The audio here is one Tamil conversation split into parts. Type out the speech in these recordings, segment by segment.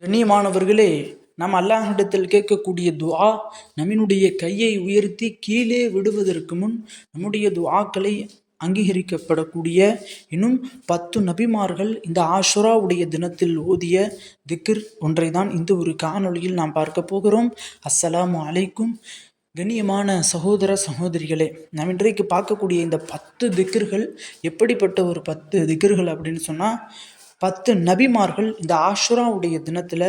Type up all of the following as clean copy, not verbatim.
கண்ணியமானவர்களே, நாம் அல்லாஹ்விடத்தில் கேட்கக்கூடிய துஆ நம்மினுடைய கையை உயர்த்தி கீழே விடுவதற்கு முன் நம்முடைய துஆக்களை அங்கீகரிக்கப்படக்கூடிய இன்னும் 10 நபிமார்கள் இந்த ஆஷுராவுடைய தினத்தில் ஓதிய திக்ர் ஒன்றை தான் இந்த ஒரு காணொளியில் நாம் பார்க்க போகிறோம். அஸ்ஸலாமு அலைக்கும். கண்ணியமான சகோதர சகோதரிகளே, நாம் இன்றைக்கு பார்க்கக்கூடிய இந்த 10 திக்ர்கள் எப்படிப்பட்ட ஒரு 10 திக்ர்கள் அப்படின்னு சொன்னால், 10 நபிமார்கள் இந்த ஆஷுராவுடைய தினத்தில்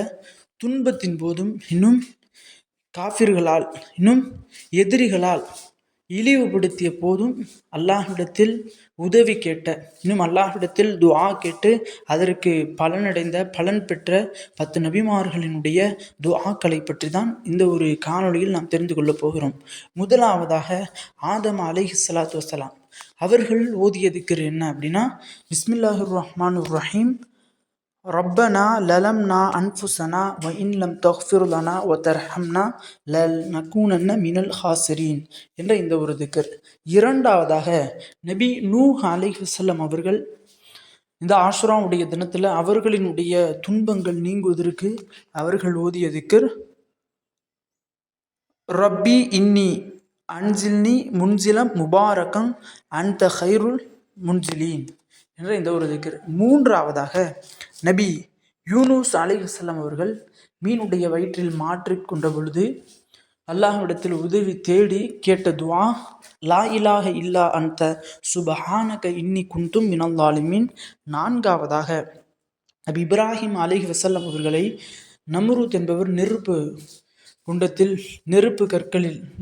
துன்பத்தின் போதும் இன்னும் காஃபிர்களால் இன்னும் எதிரிகளால் இழிவுபடுத்திய போதும் அல்லாஹ்விடத்தில் உதவி கேட்ட, இன்னும் அல்லாஹ்விடத்தில் துஆ கேட்டு அதற்கு பலன் பெற்ற 10 நபிமார்களினுடைய துஆக்களை பற்றி தான் இந்த ஒரு காணொளியில் நாம் தெரிந்து கொள்ளப் போகிறோம். முதலாவதாக ஆதம் அலைஹிஸ்ஸலாத்து வஸ்ஸலாம் அவர்கள் ஓதிய திக்ர் என்ன அப்படின்னா, பிஸ்மில்லாஹிர் ரஹ்மானிர் ரஹீம், ரப்பனா லலம்னா அன்ஃபுஸனா வ இன் லம் தக்ஃபிர் லனா வ தர்ஹம்னா லனகூனன்ன மினல் ஹாசிரீன் என்ற இந்த ஒரு திக்ர். இரண்டாவதாக நபி நூஹ் அலைஹிஸ்ஸலாம் அவர்கள் இந்த ஆஷுராவுடைய தினத்தில் அவர்களினுடைய துன்பங்கள் நீங்குவதற்கு அவர்கள் ஓதிய திக்ர், ரப்பி இன்னி அன்சில்னி முன்சிலம் முபாரகம் அன்த ஹைருல் முன்சிலீன் என்ற இந்த ஒரு திக்ர். மூன்றாவதாக நபி யூனுஸ் அலைஹிஸ்ஸலாம் அவர்கள் மீனுடைய வயிற்றில் மாற்றிக்கொண்ட பொழுது அல்லாஹ்விடத்தில் உதவி தேடி கேட்ட துஆ, லா இலாஹ இல்லா அன்த சுபஹானக இன்னி குன்தும் மினல் ஸாலிமீன். நான்காவதாக நபி இப்ராஹிம் அலைஹிஸ்ஸலாம் அவர்களை நம்ரூத் என்பவர் நெருப்பு குண்டத்தில்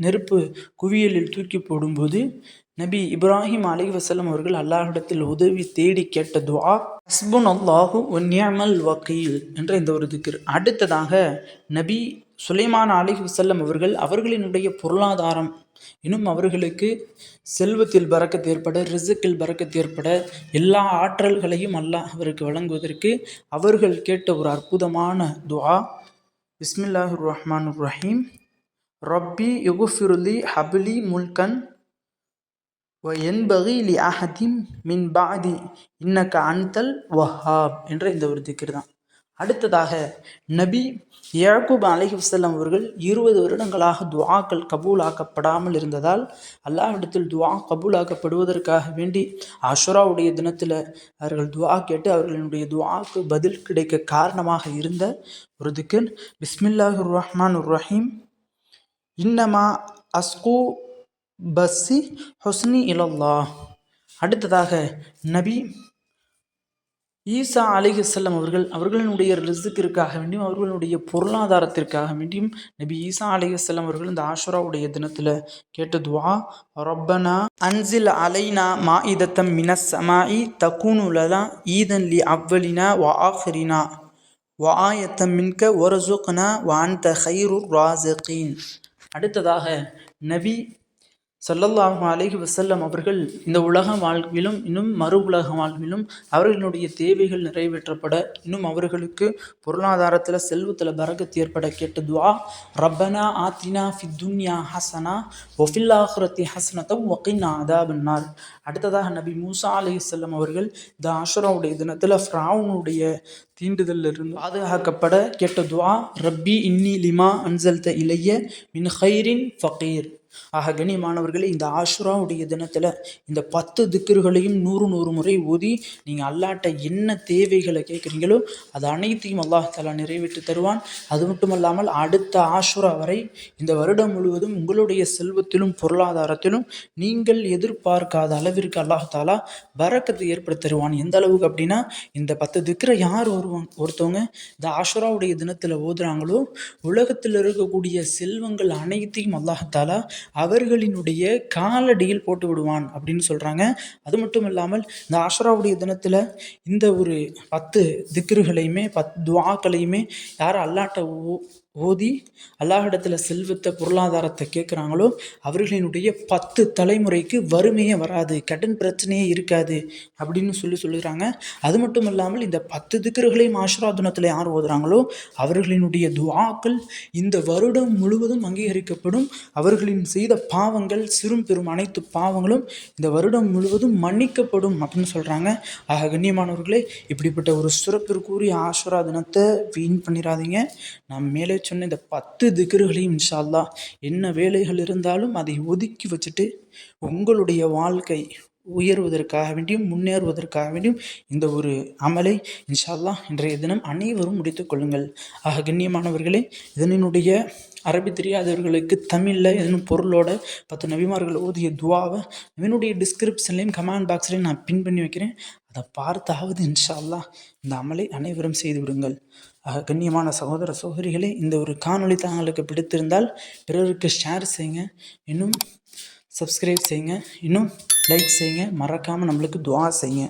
நெருப்பு குவியலில் தூக்கி போடும்போது நபி இப்ராஹிம் அலைஹிஸ்ஸலாம் அவர்கள் அல்லாஹ்விடத்தில் உதவி தேடி கேட்ட துஆ, ஹஸ்புனல்லாஹு வ நிஅமல் வக்கீல் என்ற இந்த ஒரு திக்ர். அடுத்ததாக நபி சுலைமான் அலைஹிஸ்ஸலாம் அவர்கள் அவர்களினுடைய பொருளாதாரம் இன்னும் அவர்களுக்கு செல்வத்தில் பரக்கத் ஏற்பட, ரிஸ்கில் பரக்கத் ஏற்பட, எல்லா ஆற்றல்களையும் அல்லாஹ் அவருக்கு வழங்குவதற்கு அவர்கள் கேட்ட ஒரு அற்புதமான துஆ, பிஸ்மில்லாஹிர் ரஹ்மானிர் ரஹீம், ரப்பி யுக்ஃபிருலி ஹப்லி முல்கன் வ யன்பகி லி அஹதிம் மின் பஅதி இன்னக அன்தல் வஹ்ஹாப் என்ற இந்த ஒரு திக்ர் தான். அடுத்ததாக நபி யாக்கூப் அலைஹிஸ்ஸலாம் அவர்கள் 20 வருடங்களாக துஆக்கள் கபூலாக்கப்படாமல் இருந்ததால் அல்லாஹ்விடத்தில் துஆ கபூலாக்கப்படுவதற்காக வேண்டி ஆஷுராவுடைய தினத்தில் அவர்கள் துஆ கேட்டு அவர்களுடைய துஆக்கு பதில் கிடைக்க காரணமாக இருந்த ஒரு திக்ர், பிஸ்மில்லாஹிர் ரஹ்மானிர் ரஹீம், இன்னமா அஸ்கு பஸ்ஸி ஹுஸ்னி இலல்லாஹ். அடுத்ததாக நபி ஈசா அலைஹிஸ்ஸலாம் அவர்களினுடைய ரிஸ்கிற்காக வேண்டியும் அவர்களுடைய பொருளாதாரத்திற்காக வேண்டியும் நபி ஈசா அலைஹிஸ்ஸலாம் அவர்கள் இந்த ஆஷுராவுடைய தினத்தில் கேட்ட துஆ, ரப்பனா அன்சில் அலைனா மாஇதத்தம் மினஸ் ஸமாஇ தகூனு லனா ஈதன் லி அவ்வலினா வ ஆஹிரினா வ ஆயத்தம் மின்க வர்ஸுக்னா வ அன்த கைருர் ராஸிகீன். அடுத்ததாக நபி ஸல்லல்லாஹு அலைஹி வஸல்லம் அவர்கள் இந்த உலக வாழ்விலும் இன்னும் மறு உலக வாழ்விலும் அவர்களுடைய தேவைகள் நிறைவேற்றப்பட, இன்னும் அவர்களுக்கு பொருளாதாரத்தில் செல்வத்தில் பரக்கத் ஏற்பட கேட்ட துஆ, ரப்பனா ஆத்தினா ஃபித் துன்யா ஹஸனா வ ஃபில் ஆখিরাতি ஹஸனத்தம் வ கின்னா அஸாபன்னார். அடுத்ததாக நபி மூசா அலைஹிஸ்ஸலாம் அவர்கள் இந்த ஆஷுராவுடைய தினத்தில் ஃபிரௌனுடைய தீண்டுதலிலிருந்து பாதுகாக்கப்பட கேட்ட துஆ, ரப்பி இன்னி லிமா அன்சல்த இலைய மின் கைரின் ஃபகீர். ஆக கண்ணியமானவர்களே, இந்த ஆஷுராவுடைய தினத்தில் இந்த 10 திக்ர்களையும் 100 முறை ஓதி நீங்கள் அல்லாஹ்ட்ட என்ன தேவைகளை கேட்குறீங்களோ அது அனைத்தையும் அல்லாஹ் தஆலா நிறைவேற்றி தருவான். அது மட்டுமல்லாமல் அடுத்த ஆஷுரா வரை இந்த வருடம் முழுவதும் உங்களுடைய செல்வத்திலும் பொருளாதாரத்திலும் நீங்கள் எதிர்பார்க்காத அளவிற்கு அல்லாஹ் தஆலா பரக்கத்தை ஏற்படுத்தி தருவான். எந்த அளவுக்கு அப்படின்னா, இந்த 10 திக்ரை யார் ஒருத்தவங்க இந்த ஆஷுராவுடைய தினத்தில் ஓதுறாங்களோ உலகத்தில் இருக்கக்கூடிய செல்வங்கள் அனைத்தையும் அல்லாஹ் தஆலா அவர்களினுடைய காலடியில் போட்டு விடுவான் அப்படின்னு சொல்கிறாங்க. அது மட்டும் இல்லாமல் இந்த ஆஷுராவுடைய தினத்தில் இந்த ஒரு 10 திக்ருகளையுமே 10 துஆக்களையுமே யார் அல்லாஹ்ட்ட ஓதி அல்லாஹ்விடத்தில் செல்வத்தை பொருளாதாரத்தை கேட்குறாங்களோ அவர்களினுடைய 10 தலைமுறைக்கு வறுமையே வராது, கடன் பிரச்சனையே இருக்காது அப்படின்னு சொல்லுகிறாங்க. அது மட்டும் இல்லாமல் இந்த 10 திக்ருகளையும் ஆஷுரா தினத்தில் யார் ஓதுறாங்களோ அவர்களினுடைய துஆக்கள் இந்த வருடம் முழுவதும் அங்கீகரிக்கப்படும். அவர்களின் செய்த பாவங்கள் சிறும் பெரும் அனைத்து பாவங்களும் இந்த வருடம் முழுவதும் மன்னிக்கப்படும் அப்படின்னு சொல்கிறாங்க. ஆக கண்ணியமானவர்களே, இப்படிப்பட்ட ஒரு சிறப்பிற்குரிய ஆஷுரா தினத்தை வீண் பண்ணிடாதீங்க. நாம் மேலே சொன்ன இந்த 10 திக்ருகளையும் இன்ஷா அல்லாஹ் என்ன வேலைகள் இருந்தாலும் அதை ஒதுக்கி வச்சுட்டு உங்களுடைய வாழ்க்கை உயர்வதற்காக வேண்டியும் முன்னேறுவதற்காக வேண்டியும் இந்த ஒரு அமலை இன்ஷா அல்லாஹ் இன்றைய தினம் அனைவரும் முடித்துக் கொள்ளுங்கள். ஆக கண்ணியமானவர்களே, இதனுடைய அரபி தெரியாதவர்களுக்கு தமிழில் எதனும் பொருளோட 10 நபிமார்கள் ஓதிய துவாவை இதனுடைய டிஸ்கிரிப்ஷன்லையும் கமெண்ட் பாக்ஸ்லையும் நான் பின் பண்ணி வைக்கிறேன். அதை பார்த்தாவது இன்ஷா அல்லாஹ் இந்த அமலை அனைவரும் செய்து விடுங்கள். கண்ணியமான சகோதர சகோதரிகளே, இந்த ஒரு காணொளி தாங்களுக்கு பிடித்திருந்தால் பிறருக்கு ஷேர் செய்யுங்க, இன்னும் சப்ஸ்கிரைப் செய்யுங்க, இன்னும் லைக் செய்யுங்க, மறக்காமல் நம்மளுக்கு துஆ செய்யுங்க.